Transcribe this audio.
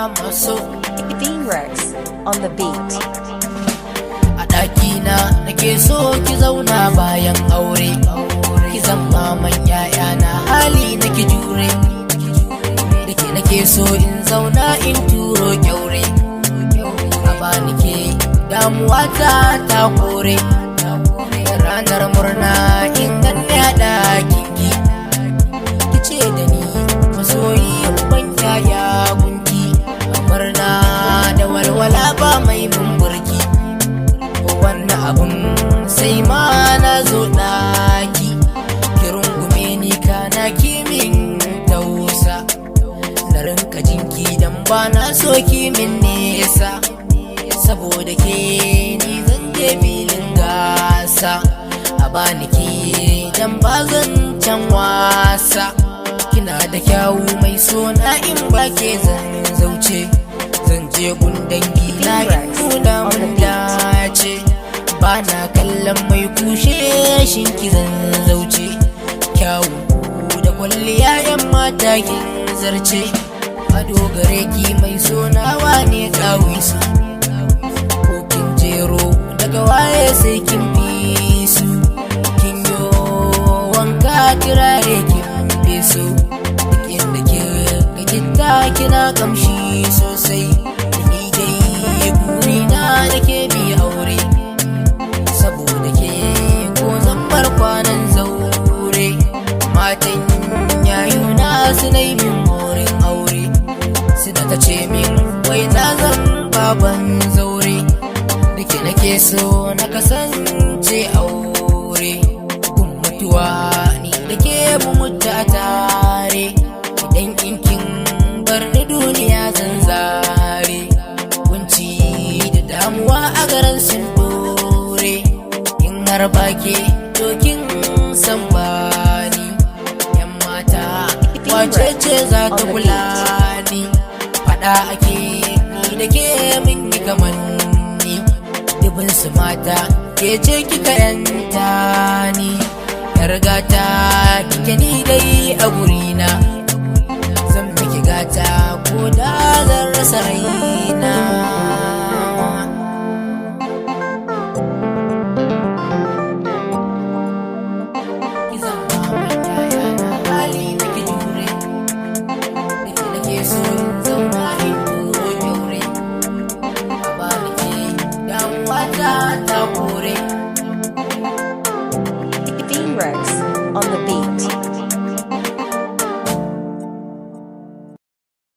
maso Dean Rex on the beat. a ɗakina nake so ki zauna bayan aure, ki zama man na hali nake jure, da ke nake so in zauna in turo kyaure, a bani ke damuwa ta kore, ranar murna in ganni a ɗakinki, ki ce da ni masoyi ban yaya gunki, murna da walwala ba mai mun burki, wannan abun sai ma na zo ɗaki, ki rungume ni kana kimin tausa, na rinka jinki dan ba na so kimin nesa, saboda ke ni zan je filin gasa, a bani ki dan ba zan can wasa, kina da kyawu mai sona in ba ke zan zauce, zan je gundan gila in nuna mun dace, ba na kallon mai kushe shinki zan zauce, kyawu da kwalliya yan mata kin zarce, a dogare ki mai sonawa ne kawisu, ko kin jero daga waye sai kin bi su, kin yo wanka turare kin feso, duk inda ke gitta kina kamshi sosai, ni dai burina da ke bi aure, saboda ke ko zan bar kwanan zaure, matan yayuna su nai min morin aure, suna ta ce min wai na zan baban zaure, da ke nake so na kasance aure, kun mutuwa ni da ke mu mutu a tare, idan kinkin bar ni duniya zan zare, kunci da damuwa a garin sun dore, in har bake dokin san bani, yan mata wace ce za ta kula ni, fada ake ni da ke min yi kamanni, dubin su mata ke ce kika yanta ni, yargata kike ni dai a gurina, zan miki gata ko da zan rasa raina.